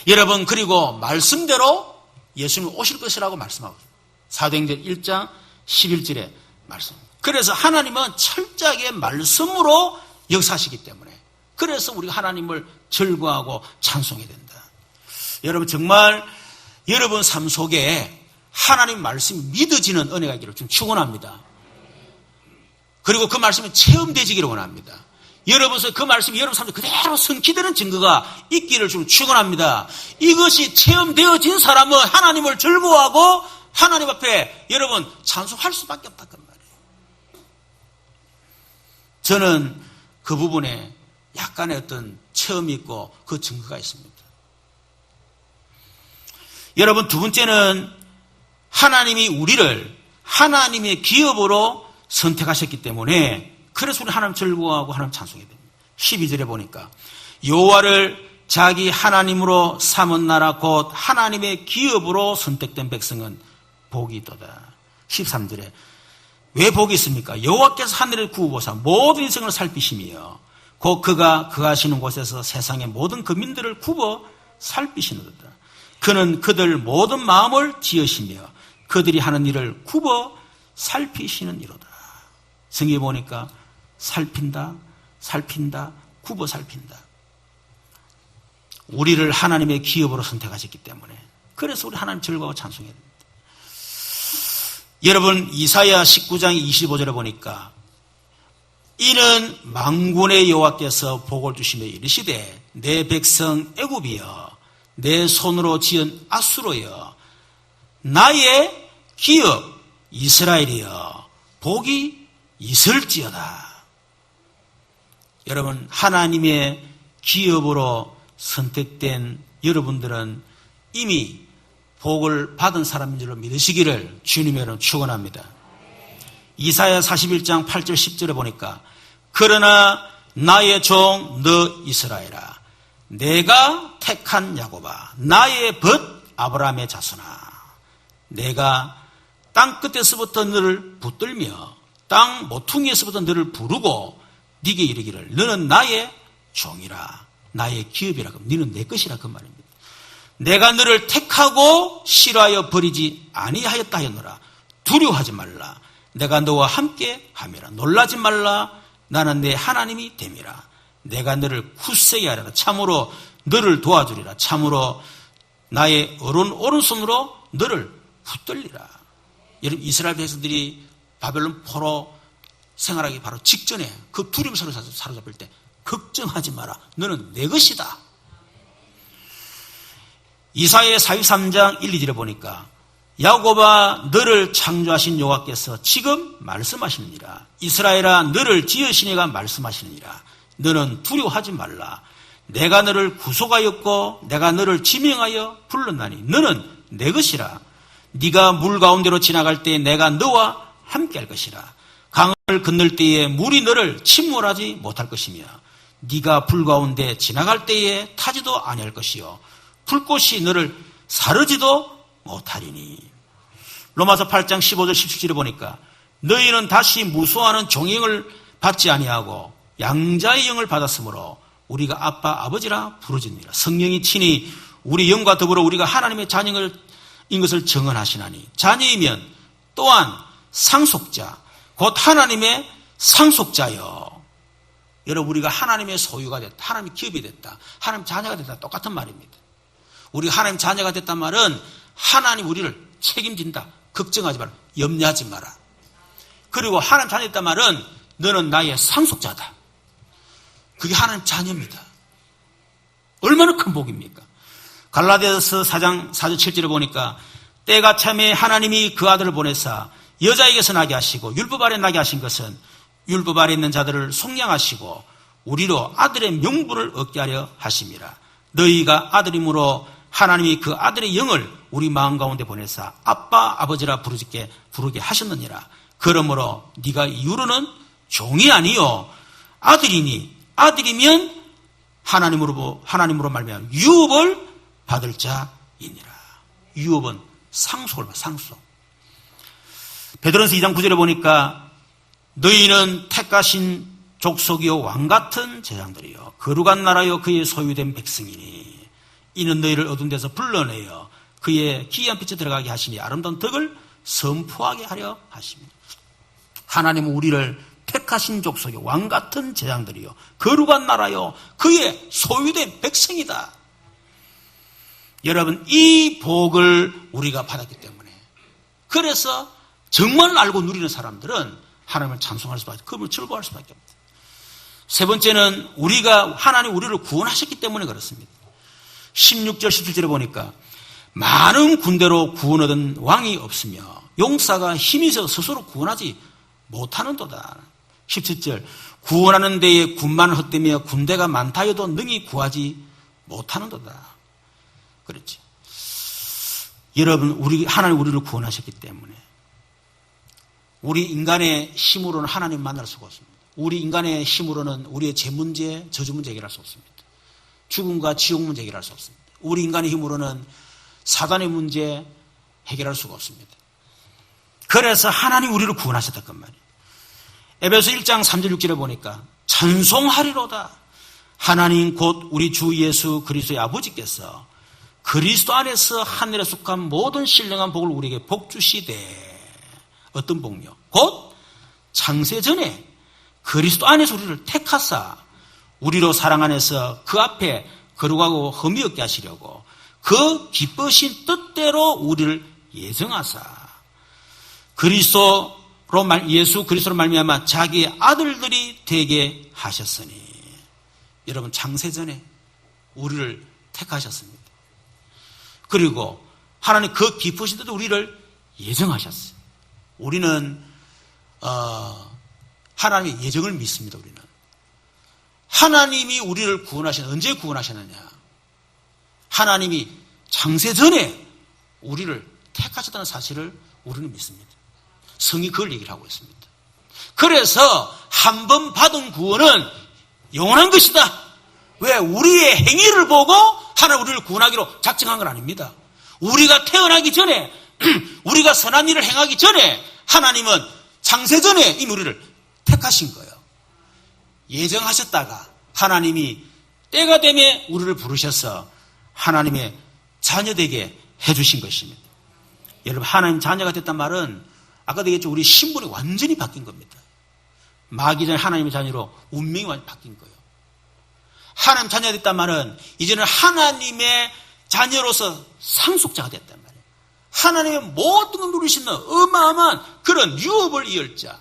A: 여러분 그리고 말씀대로 예수님 오실 것이라고 말씀하고 있어요. 사도행전 1장 11절의 말씀. 그래서 하나님은 철저하게 말씀으로 역사하시기 때문에 그래서 우리가 하나님을 즐거워하고 찬송해야 된다. 여러분 정말 여러분 삶 속에 하나님 말씀이 믿어지는 은혜가 있기를 좀 축원합니다. 그리고 그 말씀이 체험되지기를 원합니다. 여러분서 그 말씀이 여러분 삶에 그대로 성취되는 증거가 있기를 좀 축원합니다. 이것이 체험되어진 사람은 하나님을 즐거워하고 하나님 앞에 여러분 찬송할 수밖에 없다는 말이에요. 저는 그 부분에 약간의 어떤 체험이 있고 그 증거가 있습니다. 여러분 두 번째는 하나님이 우리를 하나님의 기업으로 선택하셨기 때문에 그래서 우리 하나님 즐거워하고 하나님 찬송해야 됩니다. 12절에 보니까 여호와를 자기 하나님으로 삼은 나라 곧 하나님의 기업으로 선택된 백성은 복이 있도다. 13절에 왜 복이 있습니까? 여호와께서 하늘을 구우보사 모든 인생을 살피시며 곧 그가 거하시는 곳에서 세상의 모든 거민들을 굽어 살피시는도다. 그는 그들 모든 마음을 지으시며 그들이 하는 일을 굽어 살피시는 이로다. 성경에 보니까 살핀다, 살핀다, 굽어 살핀다. 우리를 하나님의 기업으로 선택하셨기 때문에 그래서 우리 하나님 즐거워 찬송해야 됩니다. 여러분 이사야 19장 25절에 보니까 이는 만군의 여호와께서 복을 주시며 이르시되 내 백성 애굽이여 내 손으로 지은 아수르여 나의 기업 이스라엘이여 복이 있을지어다. 여러분 하나님의 기업으로 선택된 여러분들은 이미 복을 받은 사람인 줄로 믿으시기를 주님의 이름으로 축원합니다. 이사야 41장 8절 10절에 보니까 그러나 나의 종 너 이스라엘아 내가 택한 야곱아 나의 벗 아브라함의 자손아 내가 땅 끝에서부터 너를 붙들며 땅 모퉁이에서부터 너를 부르고 네게 이르기를 너는 나의 종이라 나의 기업이라 너는 내 것이라 그 말입니다. 내가 너를 택하고 싫어하여 버리지 아니하였다 하였노라. 두려워하지 말라. 내가 너와 함께 함이라. 놀라지 말라. 나는 내 하나님이 됨이라. 내가 너를 굳세게 하리라. 참으로 너를 도와주리라. 참으로 나의 오른손으로 너를 붙들리라. 여러분, 이스라엘 백성들이 바벨론 포로 생활하기 바로 직전에 그 두려움 사로잡힐 때 걱정하지 마라. 너는 내 것이다. 이사야 43장 1, 2절에 보니까 야곱아 너를 창조하신 여호와께서 지금 말씀하시느니라. 이스라엘아 너를 지으신 이가 말씀하시느니라. 너는 두려워하지 말라. 내가 너를 구속하였고 내가 너를 지명하여 불렀나니 너는 내 것이라. 네가 물 가운데로 지나갈 때에 내가 너와 함께 할 것이라. 강을 건널 때에 물이 너를 침몰하지 못할 것이며 네가 불 가운데 지나갈 때에 타지도 아니할 것이요 불꽃이 너를 사르지도 못하리니. 로마서 8장 15절 17절에 보니까 너희는 다시 무수하는 종영을 받지 아니하고 양자의 영을 받았으므로 우리가 아빠 아버지라 부르짖느니라. 성령이 친히 우리 영과 더불어 우리가 하나님의 자녀인 것을 증언하시나니 자녀이면 또한 상속자 곧 하나님의 상속자여. 여러분, 우리가 하나님의 소유가 됐다, 하나님의 기업이 됐다, 하나님 자녀가 됐다, 똑같은 말입니다. 우리가 하나님 자녀가 됐단 말은 하나님 우리를 책임진다. 걱정하지 마라. 염려하지 마라. 그리고 하나님 자녀 됐단 말은 너는 나의 상속자다. 그게 하나님 자녀입니다. 얼마나 큰 복입니까? 갈라디아서 4장 4절 7절에 보니까 때가 참에 하나님이 그 아들을 보내사 여자에게서 나게 하시고 율법 아래 나게 하신 것은 율법 아래 있는 자들을 속량하시고 우리로 아들의 명분을 얻게 하려 하심이라. 너희가 아들이므로 하나님이 그 아들의 영을 우리 마음 가운데 보내사 아빠 아버지라 부르게 하셨느니라. 그러므로 네가 이후로는 종이 아니요 아들이니 아들이면 하나님으로 말미암아 유업을 받을 자이니라. 유업은 상속을 받아. 상속. 베드로전서 2장 9절에 보니까 너희는 택하신 족속이요 왕같은 제장들이요 거룩한 나라요 그의 소유된 백성이니 이는 너희를 어두운 데서 불러내어 그의 기이한 빛에 들어가게 하시니 아름다운 덕을 선포하게 하려 하십니다. 하나님은 우리를 택하신 족속이요 왕같은 제장들이요 거룩한 나라요 그의 소유된 백성이다. 여러분, 이 복을 우리가 받았기 때문에 그래서 정말 알고 누리는 사람들은 하나님을 찬송할 수밖에 없고 그분을 즐거워할 수밖에 없다. 세 번째는 하나님 우리를 구원하셨기 때문에 그렇습니다. 16절 17절에 보니까 많은 군대로 구원 얻은 왕이 없으며 용사가 힘이 있어 스스로 구원하지 못하는도다. 17절 구원하는 데에 군만을 헛되며 군대가 많다 해도 능히 구하지 못하는도다. 그렇지. 여러분, 하나님 우리를 구원하셨기 때문에 우리 인간의 힘으로는 하나님 만날 수가 없습니다. 우리 인간의 힘으로는 우리의 죄 문제, 저주 문제 해결할 수 없습니다. 죽음과 지옥 문제 해결할 수 없습니다. 우리 인간의 힘으로는 사단의 문제 해결할 수가 없습니다. 그래서 하나님 우리를 구원하셨단 말이에요. 에베소 1장 3절 6절에 보니까 찬송하리로다. 하나님 곧 우리 주 예수 그리스도의 아버지께서 그리스도 안에서 하늘에 속한 모든 신령한 복을 우리에게 복 주시되. 어떤 복요? 곧 창세전에 그리스도 안에서 우리를 택하사 우리로 사랑 안에서 그 앞에 거룩하고 흠이 없게 하시려고 그 기쁘신 뜻대로 우리를 예정하사 예수 그리스도로 말미암아 자기의 아들들이 되게 하셨으니. 여러분, 창세전에 우리를 택하셨습니다. 그리고 하나님 그 기쁘신 뜻대로 우리를 예정하셨어요. 우리는 하나님의 예정을 믿습니다. 우리는 하나님이 우리를 언제 구원하셨느냐? 하나님이 창세전에 우리를 택하셨다는 사실을 우리는 믿습니다. 성이 그걸 얘기를 하고 있습니다. 그래서 한 번 받은 구원은 영원한 것이다. 왜? 우리의 행위를 보고 하나님 우리를 구원하기로 작정한 건 아닙니다. 우리가 태어나기 전에 우리가 선한 일을 행하기 전에 하나님은 창세전에 이미 우리를 택하신 거예요. 예정하셨다가 하나님이 때가 되면 우리를 부르셔서 하나님의 자녀되게 해주신 것입니다. 여러분, 하나님 자녀가 됐단 말은 아까도 얘기했죠. 우리 신분이 완전히 바뀐 겁니다. 마귀 전에 하나님의 자녀로 운명이 완전히 바뀐 거예요. 하나님 자녀가 됐단 말은 이제는 하나님의 자녀로서 상속자가 됐단 말이에요. 하나님의 모든 걸 누릴 수 있는 어마어마한 그런 유업을 이을 자,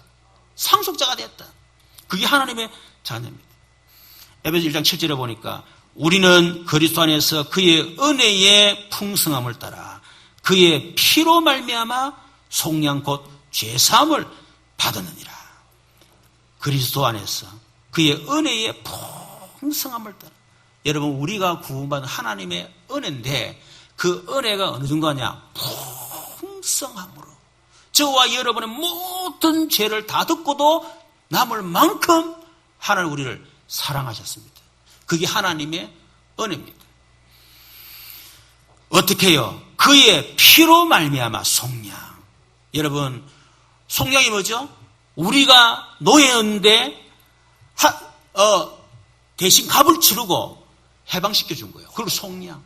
A: 상속자가 됐다. 그게 하나님의 자녀입니다. 에베소 1장 7절에 보니까 우리는 그리스도 안에서 그의 은혜의 풍성함을 따라 그의 피로 말미암아 속량 곧 죄사함을 받았느니라. 그리스도 안에서 그의 은혜의 풍성함을 따라. 여러분, 우리가 구원받은 하나님의 은혜인데 그 은혜가 어느 정도냐? 풍성함으로 저와 여러분의 모든 죄를 다 듣고도 남을 만큼 하나님 우리를 사랑하셨습니다. 그게 하나님의 은혜입니다. 어떻게 해요? 그의 피로 말미암아 속량. 여러분, 속량이 뭐죠? 우리가 노예였는데 대신 값을 치르고 해방시켜 준 거예요. 그리고 속량.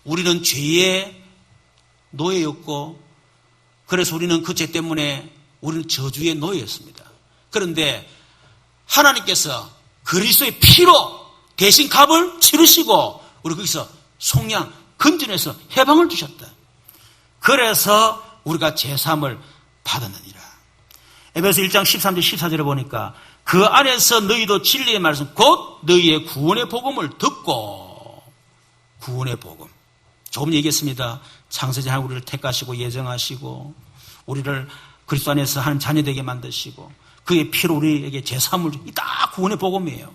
A: 우리는 죄의 노예였고 그래서 우리는 그 죄 때문에 우리는 저주의 노예였습니다. 그런데 하나님께서 그리스도의 피로 대신 값을 치르시고 우리 거기서 속량, 건진해서 해방을 주셨다. 그래서 우리가 제사함을 받았느니라. 에베소 1장 13절 14절에 보니까 그 안에서 너희도 진리의 말씀 곧 너희의 구원의 복음을 듣고 구원의 복음. 조금 얘기했습니다. 창세전 하나님 우리를 택하시고 예정하시고 우리를 그리스도 안에서 하나님 자녀되게 만드시고 그의 피로 우리에게 제사함을 이 다 구원의 복음이에요.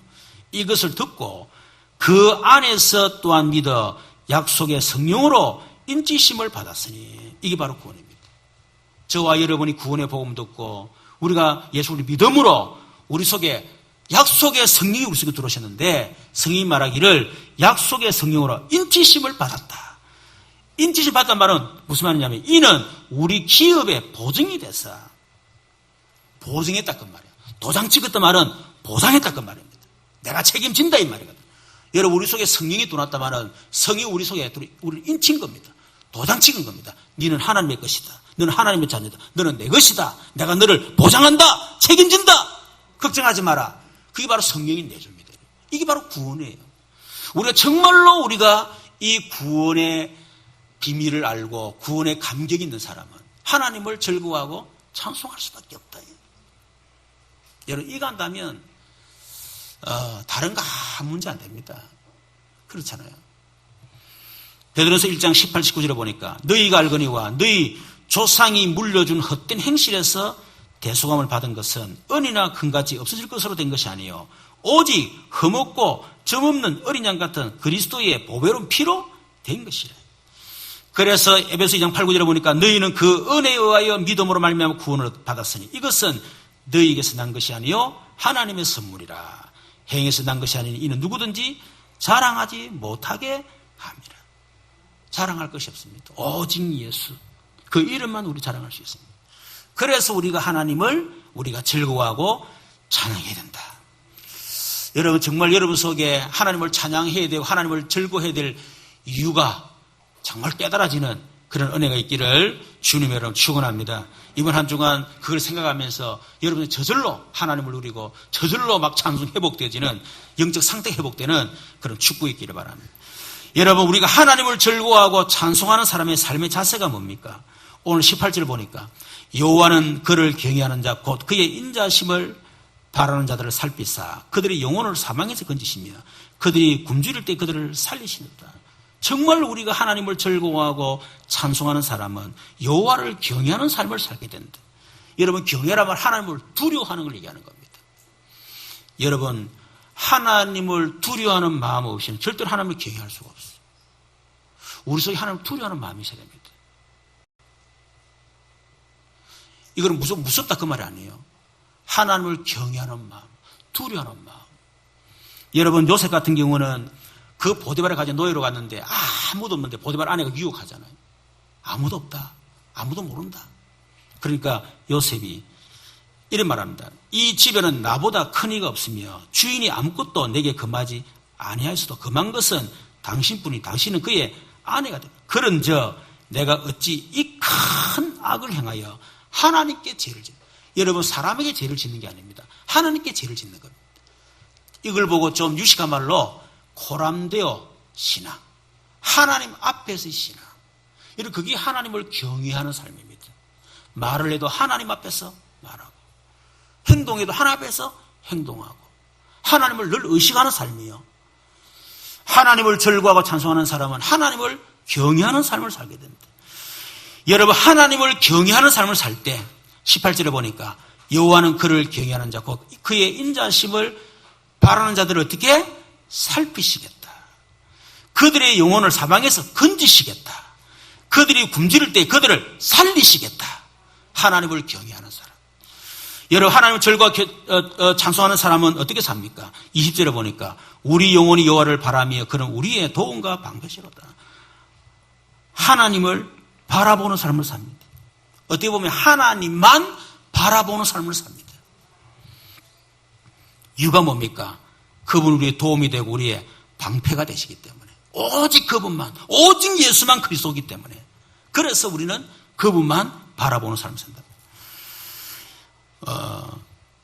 A: 이것을 듣고 그 안에서 또한 믿어 약속의 성령으로 인치심을 받았으니 이게 바로 구원입니다. 저와 여러분이 구원의 복음 듣고 우리가 예수를 믿음으로 우리 속에 약속의 성령이 우리 속에 들어오셨는데 성령이 말하기를 약속의 성령으로 인치심을 받았다. 인치심 받았단 말은 무슨 말이냐면 이는 우리 기업의 보증이 돼서 보증했다 그 말이에요. 도장 찍었단 말은 보상했다 그 말입니다. 내가 책임진다 이 말이거든. 여러분 우리 속에 성령이 들어왔단 말은 성이 우리 속에 우리를 인친 겁니다. 도장 찍은 겁니다. 너는 하나님의 것이다. 너는 하나님의 자녀다. 너는 내 것이다. 내가 너를 보장한다. 책임진다. 걱정하지 마라. 그게 바로 성령이 내줍니다. 이게 바로 구원이에요. 우리가 정말로 우리가 이 구원의 비밀을 알고 구원의 감격이 있는 사람은 하나님을 즐거워하고 찬송할 수밖에 없다. 여러분 이거 한다면 다른 거 아무 문제 안 됩니다. 그렇잖아요. 베드로서 1장 18, 19절에 보니까 너희가 알거니와 너희 조상이 물려준 헛된 행실에서 대속함을 받은 것은 은이나 금같이 없어질 것으로 된 것이 아니요 오직 흠없고 점없는 어린 양 같은 그리스도의 보배로운 피로 된 것이라. 그래서 에베소 2장 8, 9절에 보니까 너희는 그 은혜에 의하여 믿음으로 말미암아 구원을 받았으니 이것은 너희에게서 난 것이 아니요 하나님의 선물이라. 행에서 난 것이 아니니 이는 누구든지 자랑하지 못하게 합니다. 자랑할 것이 없습니다. 오직 예수. 그 이름만 우리 자랑할 수 있습니다. 그래서 우리가 하나님을 우리가 즐거워하고 찬양해야 된다. 여러분 정말 여러분 속에 하나님을 찬양해야 되고 하나님을 즐거워해야 될 이유가 정말 깨달아지는 그런 은혜가 있기를 주님 여러분 축원합니다. 이번 한 주간 그걸 생각하면서 여러분이 저절로 하나님을 누리고 저절로 막 찬송 회복되어지는 영적 상태 회복되는 그런 축복이 있기를 바랍니다. 여러분 우리가 하나님을 즐거워하고 찬송하는 사람의 삶의 자세가 뭡니까? 오늘 18절 보니까 여호와는 그를 경외하는 자 곧 그의 인자심을 바라는 자들을 살피사 그들의 영혼을 사망에서 건지시며 그들이 굶주릴 때 그들을 살리시는다. 정말 우리가 하나님을 즐거워하고 찬송하는 사람은 여호와를 경외하는 삶을 살게 된다. 여러분 경외라면 하나님을 두려워하는 걸 얘기하는 겁니다. 여러분 하나님을 두려워하는 마음 없이는 절대로 하나님을 경외할 수가 없어요. 우리 속에 하나님을 두려워하는 마음이 있어야 됩니다. 이거는 무섭다 그 말이 아니에요. 하나님을 경외하는 마음, 두려워하는 마음. 여러분 요셉 같은 경우는 그 보디발에 가진 노예로 갔는데 아무도 없는데 보디발 아내가 유혹하잖아요. 아무도 없다. 아무도 모른다. 그러니까 요셉이 이런 말합니다. 이 집에는 나보다 큰 이가 없으며 주인이 아무것도 내게 금하지 아니하였어도 금한 것은 당신뿐이 당신은 그의 아내가 됩니다. 그런저 내가 어찌 이 큰 악을 행하여 하나님께 죄를 짓는 여러분 사람에게 죄를 짓는 게 아닙니다. 하나님께 죄를 짓는 겁니다. 이걸 보고 좀 유식한 말로 코람데오 신앙, 하나님 앞에서의 신앙. 이런 그게 하나님을 경외하는 삶입니다. 말을 해도 하나님 앞에서 말하고, 행동해도 하나님 앞에서 행동하고, 하나님을 늘 의식하는 삶이요. 하나님을 절구하고 찬송하는 사람은 하나님을 경외하는 삶을 살게 됩니다. 여러분, 하나님을 경외하는 삶을 살 때 18절에 보니까 여호와는 그를 경외하는 자, 그의 인자심을 바라는 자들을 어떻게 살피시겠다. 그들의 영혼을 사방에서 건지시겠다. 그들이 굶주릴 때 그들을 살리시겠다. 하나님을 경외하는 사람. 여러분, 하나님을 절구하고 찬송하는 사람은 어떻게 삽니까? 20절에 보니까 우리 영혼이 여호와를 바라며 그는 우리의 도움과 방패시로다. 하나님을 바라보는 삶을 삽니다. 어떻게 보면 하나님만 바라보는 삶을 삽니다. 이유가 뭡니까? 그분 우리의 도움이 되고 우리의 방패가 되시기 때문에, 오직 그분만, 오직 예수만 그리스도이기 때문에, 그래서 우리는 그분만 바라보는 삶을 산다.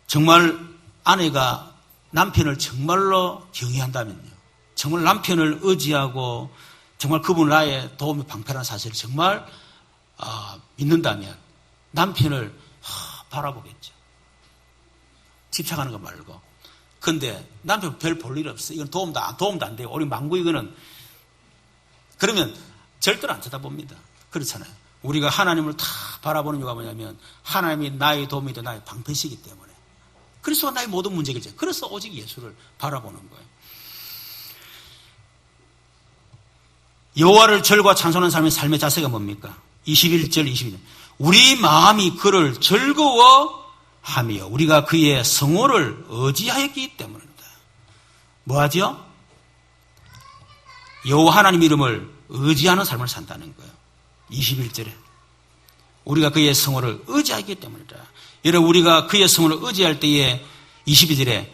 A: 정말 아내가 남편을 정말로 경외한다면요, 정말 남편을 의지하고 정말 그분 나의 도움이 방패라는 사실을 정말 믿는다면 남편을 바라보겠죠. 집착하는 거 말고. 근데 남편 별 볼 일 없어. 이건 도움도 안 돼요. 우리 망구 이거는. 그러면 절대로 안 쳐다봅니다. 그렇잖아요. 우리가 하나님을 다 바라보는 이유가 뭐냐면 하나님이 나의 도움이 되고 나의 방패시기 때문에. 그리스도가 나의 모든 문제를 져요. 그래서 오직 예수를 바라보는 거예요. 여호와를 절과 찬송하는 사람의 삶의 자세가 뭡니까? 21절, 22절. 우리 마음이 그를 즐거워하며 우리가 그의 성호를 의지하였기 때문입니다. 뭐하죠? 여호와 하나님 이름을 의지하는 삶을 산다는 거예요. 21절에. 우리가 그의 성호를 의지하기 때문이다. 여러분, 우리가 그의 성호를 의지할 때에 22절에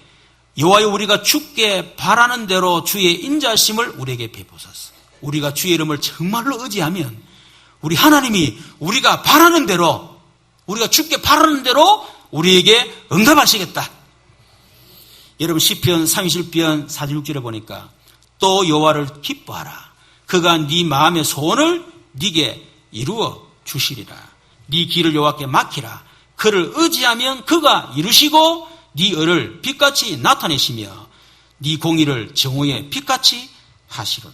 A: 여호와여 우리가 주께 바라는 대로 주의 인자심을 우리에게 베푸소서. 우리가 주의 이름을 정말로 의지하면 우리 하나님이 우리가 바라는 대로, 우리가 주께 바라는 대로 우리에게 응답하시겠다. 여러분, 시편 37편 46절에 보니까 또 여호와를 기뻐하라. 그가 네 마음의 소원을 네게 이루어 주시리라. 네 길을 여호와께 맡기라. 그를 의지하면 그가 이루시고 네 의를 빛같이 나타내시며 네 공의를 정오의 빛같이 하시리라.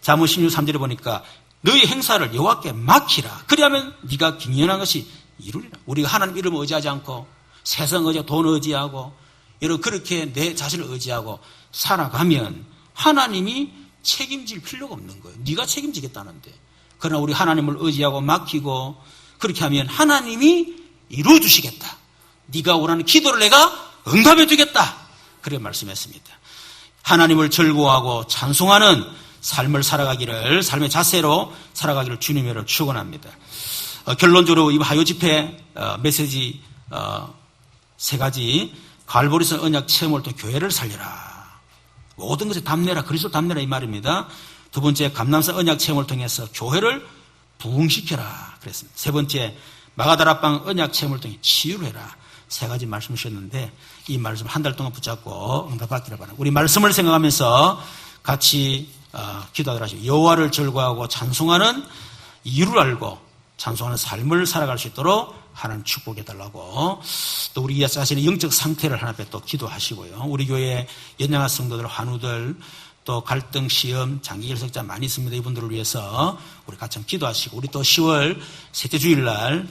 A: 잠언 16:3절에 보니까 너희 행사를 여호와께 맡기라. 그리하면 네가 기념한 것이 이루리라. 우리가 하나님 이름을 의지하지 않고 세상 의지하고 돈 의지하고 여러분 그렇게 내 자신을 의지하고 살아가면 하나님이 책임질 필요가 없는 거예요. 네가 책임지겠다는데. 그러나 우리 하나님을 의지하고 맡기고 그렇게 하면 하나님이 이루어 주시겠다. 네가 원하는 기도를 내가 응답해 주겠다. 그렇게 말씀했습니다. 하나님을 절구하고 찬송하는 삶을 살아가기를, 삶의 자세로 살아가기를 주님으로 축원합니다. 결론적으로 이 화요 집회 메시지 세 가지. 갈보리선 언약 체험을 통해 교회를 살려라. 모든 것에 답내라. 그리스도 답내라 이 말입니다. 두 번째, 감람산 언약 체험을 통해서 교회를 부흥시켜라 그랬습니다. 세 번째, 마가다락방 언약 체험을 통해 치유를 해라. 세 가지 말씀 주셨는데 이 말씀 한 달 동안 붙잡고 응답받기를 바랍니다. 우리 말씀을 생각하면서 같이 기도하도록 하시고 여호와를 절거하고 찬송하는 이유를 알고 찬송하는 삶을 살아갈 수 있도록 하나님 축복해달라고, 또 우리 자신의 영적 상태를 하나님 앞에 또 기도하시고요. 우리 교회 연양한 성도들, 환우들, 또 갈등, 시험, 장기 결석자 많이 있습니다. 이분들을 위해서 우리 같이 한번 기도하시고, 우리 또 10월 셋째 주일날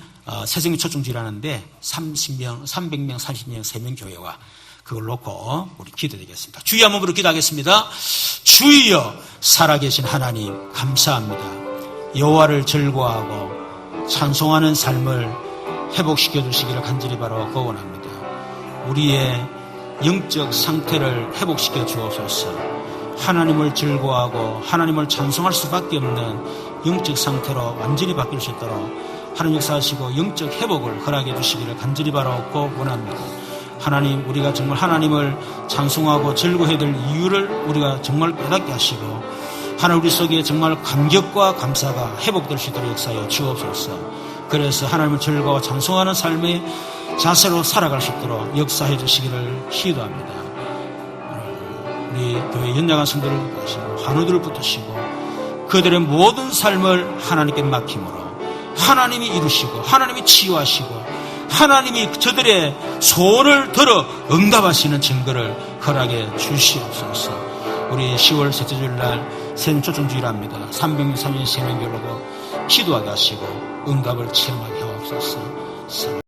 A: 새생명 초청주일 하는데 30명, 300명, 30명, 3명 교회와 그걸 놓고 우리 기도드리겠습니다. 주여 한번 부르 기도하겠습니다. 주여 살아계신 하나님 감사합니다. 여호와를 절거하고 찬송하는 삶을 회복시켜 주시기를 간절히 바라고 원합니다. 우리의 영적 상태를 회복시켜 주옵소서. 하나님을 즐거워하고 하나님을 찬송할 수밖에 없는 영적 상태로 완전히 바뀔 수 있도록 하나님 역사하시고 영적 회복을 허락해 주시기를 간절히 바라고 원합니다. 하나님, 우리가 정말 하나님을 찬송하고 즐거워해야 될 이유를 우리가 정말 깨닫게 하시고 하나님 우리 속에 정말 감격과 감사가 회복될 수 있도록 역사하여 주옵소서. 그래서 하나님을 즐거워 찬송하는 삶의 자세로 살아갈 수 있도록 역사해 주시기를 기도합니다. 우리 교회 연약한 성도를 붙드시고 환우들을 붙드시고 그들의 모든 삶을 하나님께 맡김으로 하나님이 이루시고 하나님이 치유하시고 하나님이 저들의 소원을 들어 응답하시는 증거를 허락해 주시옵소서. 우리 10월 셋째 주일날 생초청주일합니다. 300명 3년 3명별로 기도하게 하시고 응답을 체험하게 하옵소서.